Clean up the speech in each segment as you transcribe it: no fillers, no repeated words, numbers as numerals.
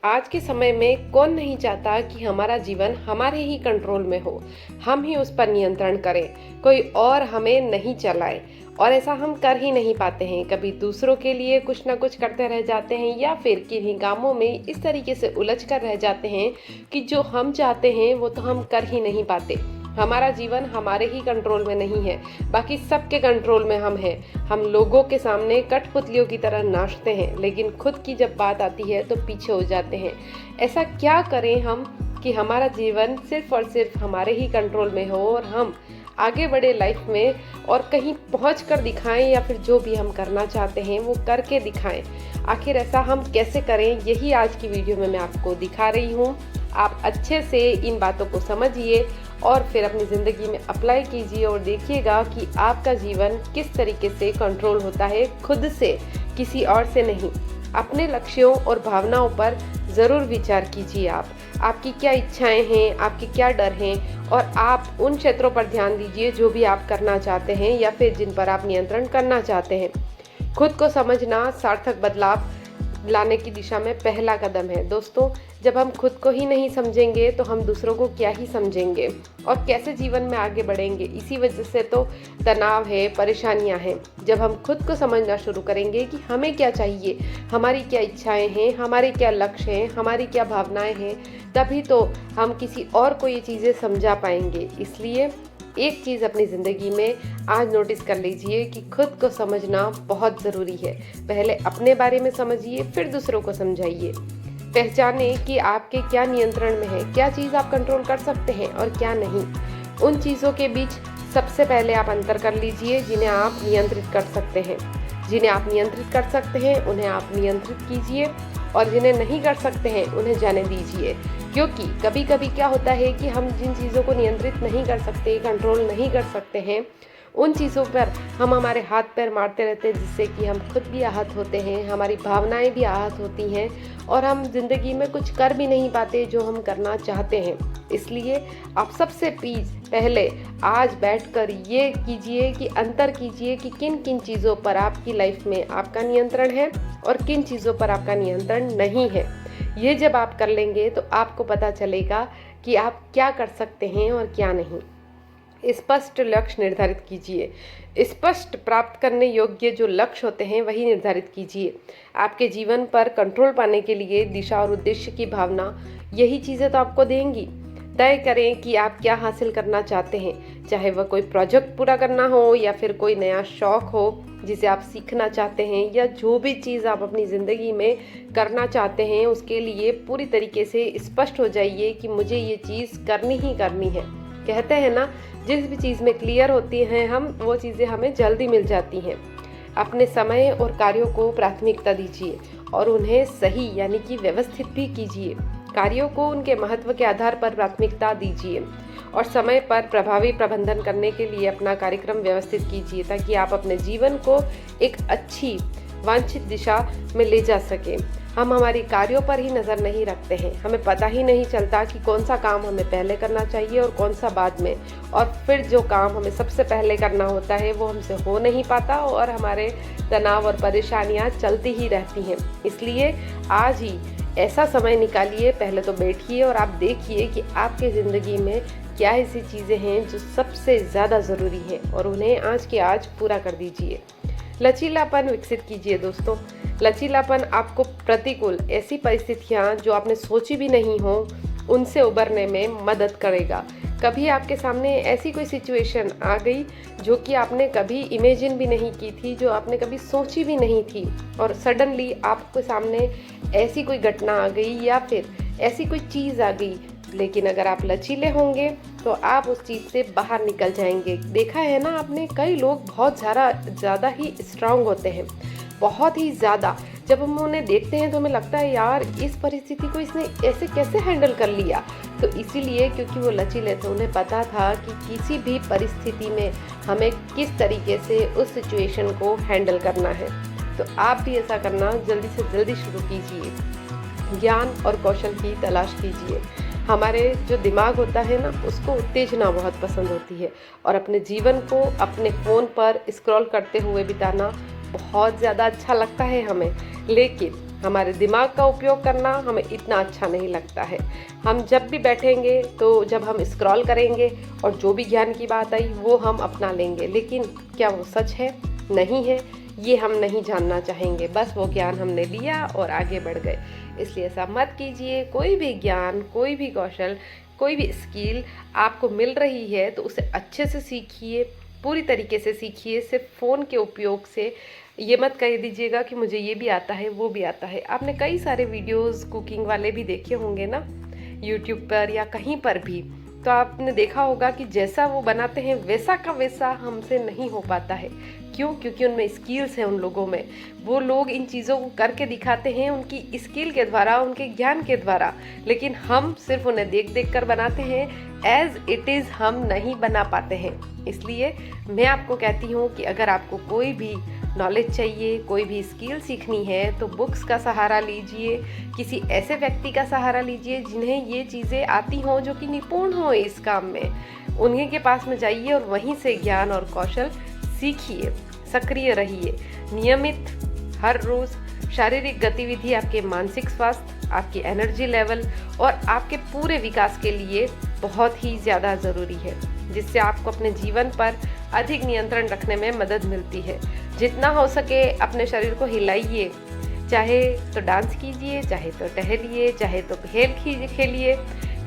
आज के समय में कौन नहीं चाहता कि हमारा जीवन हमारे ही कंट्रोल में हो, हम ही उस पर नियंत्रण करें, कोई और हमें नहीं चलाए। और ऐसा हम कर ही नहीं पाते हैं। कभी दूसरों के लिए कुछ ना कुछ करते रह जाते हैं या फिर किन्हीं कामों में इस तरीके से उलझ कर रह जाते हैं कि जो हम चाहते हैं वो तो हम कर ही नहीं पाते। हमारा जीवन हमारे ही कंट्रोल में नहीं है, बाकी सबके कंट्रोल में हम हैं। हम लोगों के सामने कठपुतलियों की तरह नाचते हैं, लेकिन खुद की जब बात आती है तो पीछे हो जाते हैं। ऐसा क्या करें हम कि हमारा जीवन सिर्फ और सिर्फ हमारे ही कंट्रोल में हो और हम आगे बढ़े लाइफ में और कहीं पहुंच कर दिखाएं, या फिर जो भी हम करना चाहते हैं वो करके दिखाएं। आखिर ऐसा हम कैसे करें, यही आज की वीडियो में मैं आपको दिखा रही हूँ। आप अच्छे से इन बातों को समझिए और फिर अपनी ज़िंदगी में अप्लाई कीजिए और देखिएगा कि आपका जीवन किस तरीके से कंट्रोल होता है, खुद से, किसी और से नहीं। अपने लक्ष्यों और भावनाओं पर ज़रूर विचार कीजिए। आपकी क्या इच्छाएं हैं, आपके क्या डर हैं, और आप उन क्षेत्रों पर ध्यान दीजिए जो भी आप करना चाहते हैं या फिर जिन पर आप नियंत्रण करना चाहते हैं। खुद को समझना सार्थक बदलाव लाने की दिशा में पहला कदम है। दोस्तों, जब हम खुद को ही नहीं समझेंगे तो हम दूसरों को क्या ही समझेंगे और कैसे जीवन में आगे बढ़ेंगे। इसी वजह से तो तनाव है, परेशानियां हैं। जब हम खुद को समझना शुरू करेंगे कि हमें क्या चाहिए, हमारी क्या इच्छाएं हैं, हमारे क्या लक्ष्य हैं, हमारी क्या भावनाएं हैं, तभी तो हम किसी और को ये चीज़ें समझा पाएंगे। इसलिए एक चीज़ अपनी ज़िंदगी में आज नोटिस कर लीजिए कि खुद को समझना बहुत ज़रूरी है। पहले अपने बारे में समझिए, फिर दूसरों को समझाइए। पहचाने कि आपके क्या नियंत्रण में है, क्या चीज़ आप कंट्रोल कर सकते हैं और क्या नहीं। उन चीज़ों के बीच सबसे पहले आप अंतर कर लीजिए जिन्हें आप नियंत्रित कर सकते हैं। जिन्हें आप नियंत्रित कर सकते हैं उन्हें आप नियंत्रित कीजिए, और जिन्हें नहीं कर सकते हैं उन्हें जाने दीजिए। क्योंकि कभी कभी क्या होता है कि हम जिन चीज़ों को नियंत्रित नहीं कर सकते, कंट्रोल नहीं कर सकते हैं, उन चीज़ों पर हम हमारे हाथ पैर मारते रहते हैं, जिससे कि हम खुद भी आहत होते हैं, हमारी भावनाएं भी आहत होती हैं और हम ज़िंदगी में कुछ कर भी नहीं पाते जो हम करना चाहते हैं। इसलिए आप सबसे पहले आज बैठकर ये कीजिए कि अंतर कीजिए कि किन किन चीज़ों पर आपकी लाइफ में आपका नियंत्रण है और किन चीज़ों पर आपका नियंत्रण नहीं है। ये जब आप कर लेंगे तो आपको पता चलेगा कि आप क्या कर सकते हैं और क्या नहीं। स्पष्ट लक्ष्य निर्धारित कीजिए। स्पष्ट प्राप्त करने योग्य जो लक्ष्य होते हैं वही निर्धारित कीजिए। आपके जीवन पर कंट्रोल पाने के लिए दिशा और उद्देश्य की भावना, यही चीज़ें तो आपको देंगी। तय करें कि आप क्या हासिल करना चाहते हैं, चाहे वह कोई प्रोजेक्ट पूरा करना हो या फिर कोई नया शौक हो जिसे आप सीखना चाहते हैं, या जो भी चीज़ आप अपनी ज़िंदगी में करना चाहते हैं उसके लिए पूरी तरीके से स्पष्ट हो जाइए कि मुझे ये चीज़ करनी ही करनी है। कहते हैं ना, जिस भी चीज़ में क्लियर होती हैं हम, वो चीज़ें हमें जल्दी मिल जाती हैं। अपने समय और कार्यों को प्राथमिकता दीजिए और उन्हें सही यानी कि व्यवस्थित भी कीजिए। कार्यों को उनके महत्व के आधार पर प्राथमिकता दीजिए और समय पर प्रभावी प्रबंधन करने के लिए अपना कार्यक्रम व्यवस्थित कीजिए, ताकि आप अपने जीवन को एक अच्छी वांछित दिशा में ले जा सकें। हम हमारी कार्यों पर ही नज़र नहीं रखते हैं, हमें पता ही नहीं चलता कि कौन सा काम हमें पहले करना चाहिए और कौन सा बाद में, और फिर जो काम हमें सबसे पहले करना होता है वो हमसे हो नहीं पाता और हमारे तनाव और परेशानियां चलती ही रहती हैं। इसलिए आज ही ऐसा समय निकालिए, पहले तो बैठिए और आप देखिए कि आपकी ज़िंदगी में क्या ऐसी चीज़ें हैं जो सबसे ज़्यादा ज़रूरी हैं और उन्हें आज के आज पूरा कर दीजिए। लचीलापन विकसित कीजिए। दोस्तों, लचीलापन आपको प्रतिकूल ऐसी परिस्थितियाँ जो आपने सोची भी नहीं हो उनसे उबरने में मदद करेगा। कभी आपके सामने ऐसी कोई सिचुएशन आ गई जो कि आपने कभी इमेजिन भी नहीं की थी, जो आपने कभी सोची भी नहीं थी, और सडनली आपके सामने ऐसी कोई घटना आ गई या फिर ऐसी कोई चीज़ आ गई, लेकिन अगर आप लचीले होंगे तो आप उस चीज़ से बाहर निकल जाएंगे। देखा है ना आपने, कई लोग बहुत ज़्यादा ही स्ट्रांग होते हैं, बहुत ही ज़्यादा। जब हम उन्हें देखते हैं तो हमें लगता है यार इस परिस्थिति को इसने ऐसे कैसे हैंडल कर लिया। तो इसीलिए क्योंकि वो लचीले थे, उन्हें पता था कि किसी भी परिस्थिति में हमें किस तरीके से उस सिचुएशन को हैंडल करना है। तो आप भी ऐसा करना जल्दी से जल्दी शुरू कीजिए। ज्ञान और कौशल की तलाश कीजिए। हमारे जो दिमाग होता है ना, उसको उत्तेजना बहुत पसंद होती है और अपने जीवन को अपने फ़ोन पर स्क्रॉल करते हुए बिताना बहुत ज़्यादा अच्छा लगता है हमें। लेकिन हमारे दिमाग का उपयोग करना हमें इतना अच्छा नहीं लगता है। हम जब भी बैठेंगे तो जब हम स्क्रॉल करेंगे और जो भी ज्ञान की बात आई वो हम अपना लेंगे, लेकिन क्या वो सच है, नहीं है, ये हम नहीं जानना चाहेंगे। बस वो ज्ञान हमने लिया और आगे बढ़ गए। इसलिए ऐसा मत कीजिए। कोई भी ज्ञान, कोई भी कौशल, कोई भी स्किल आपको मिल रही है तो उसे अच्छे से सीखिए, पूरी तरीके से सीखिए। सिर्फ फ़ोन के उपयोग से ये मत कह दीजिएगा कि मुझे ये भी आता है, वो भी आता है। आपने कई सारे वीडियोस कुकिंग वाले भी देखे होंगे ना, यूट्यूब पर या कहीं पर भी, तो आपने देखा होगा कि जैसा वो बनाते हैं वैसा का वैसा हमसे नहीं हो पाता है। क्यों? क्योंकि उनमें स्किल्स है उन लोगों में। वो लोग इन चीज़ों को करके दिखाते हैं उनकी स्किल के द्वारा, उनके ज्ञान के द्वारा, लेकिन हम सिर्फ उन्हें देख देख कर बनाते हैं। एज इट इज़ हम नहीं बना पाते हैं। इसलिए मैं आपको कहती हूँ कि अगर आपको कोई भी नॉलेज चाहिए, कोई भी स्किल सीखनी है तो बुक्स का सहारा लीजिए, किसी ऐसे व्यक्ति का सहारा लीजिए जिन्हें ये चीज़ें आती हों, जो कि निपुण हों इस काम में। उन्हीं के पास में जाइए और वहीं से ज्ञान और कौशल सीखिए। सक्रिय रहिए। नियमित हर रोज़ शारीरिक गतिविधि आपके मानसिक स्वास्थ्य, आपकी एनर्जी लेवल और आपके पूरे विकास के लिए बहुत ही ज़्यादा ज़रूरी है, जिससे आपको अपने जीवन पर अधिक नियंत्रण रखने में मदद मिलती है। जितना हो सके अपने शरीर को हिलाइए, चाहे तो डांस कीजिए, चाहे तो टहलिए, चाहे तो खेलिए।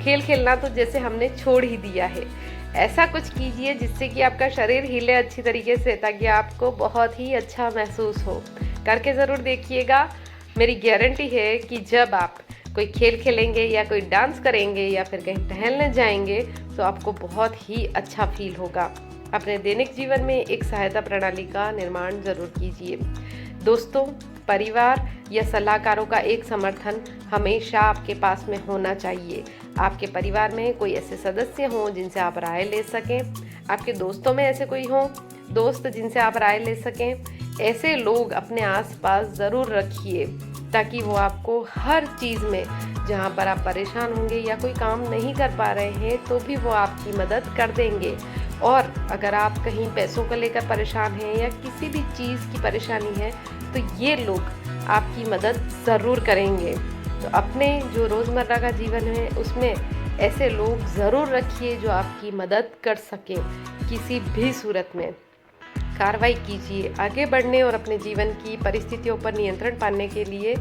खेल खेलना तो जैसे हमने छोड़ ही दिया है। ऐसा कुछ कीजिए जिससे कि आपका शरीर हिले अच्छी तरीके से, ताकि आपको बहुत ही अच्छा महसूस हो। करके ज़रूर देखिएगा। मेरी गारंटी है कि जब आप कोई खेल खेलेंगे या कोई डांस करेंगे या फिर कहीं टहलने जाएंगे तो आपको बहुत ही अच्छा फील होगा। अपने दैनिक जीवन में एक सहायता प्रणाली का निर्माण ज़रूर कीजिए। दोस्तों, परिवार या सलाहकारों का एक समर्थन हमेशा आपके पास में होना चाहिए। आपके परिवार में कोई ऐसे सदस्य हों जिनसे आप राय ले सकें, आपके दोस्तों में ऐसे कोई हों दोस्त जिनसे आप राय ले सकें। ऐसे लोग अपने आसपास ज़रूर रखिए, ताकि वो आपको हर चीज़ में, जहाँ पर आप परेशान होंगे या कोई काम नहीं कर पा रहे हैं तो भी वो आपकी मदद कर देंगे। और अगर आप कहीं पैसों को लेकर परेशान हैं या किसी भी चीज़ की परेशानी है तो ये लोग आपकी मदद ज़रूर करेंगे। तो अपने जो रोज़मर्रा का जीवन है उसमें ऐसे लोग ज़रूर रखिए जो आपकी मदद कर सकें। किसी भी सूरत में कार्रवाई कीजिए। आगे बढ़ने और अपने जीवन की परिस्थितियों पर नियंत्रण पाने के लिए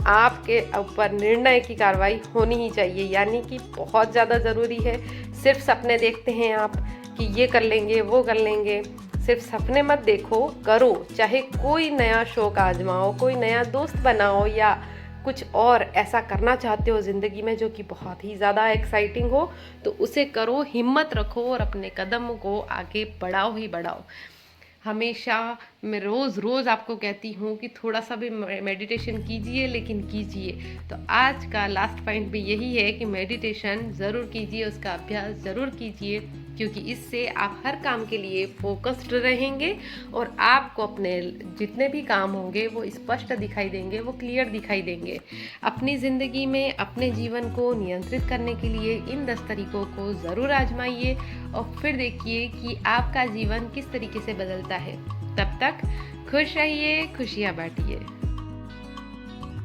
आपके ऊपर निर्णय की कार्रवाई होनी ही चाहिए, यानी कि बहुत ज़्यादा ज़रूरी है। सिर्फ सपने देखते हैं आप कि ये कर लेंगे, वो कर लेंगे। सिर्फ सपने मत देखो, करो। चाहे कोई नया शौक आजमाओ, कोई नया दोस्त बनाओ या कुछ और ऐसा करना चाहते हो ज़िंदगी में जो कि बहुत ही ज़्यादा एक्साइटिंग हो, तो उसे करो, हिम्मत रखो और अपने कदम को आगे बढ़ाओ ही बढ़ाओ। हमेशा मैं रोज़ आपको कहती हूँ कि थोड़ा सा भी मेडिटेशन कीजिए, लेकिन कीजिए। तो आज का लास्ट पॉइंट भी यही है कि मेडिटेशन ज़रूर कीजिए, उसका अभ्यास ज़रूर कीजिए, क्योंकि इससे आप हर काम के लिए फोकस्ड रहेंगे और आपको अपने जितने भी काम होंगे वो स्पष्ट दिखाई देंगे, वो क्लियर दिखाई देंगे। अपनी ज़िंदगी में अपने जीवन को नियंत्रित करने के लिए इन 10 तरीकों को ज़रूर आजमाइए और फिर देखिए कि आपका जीवन किस तरीके से बदलता है। तब तक खुश रहिए, खुशियाँ बांटिए।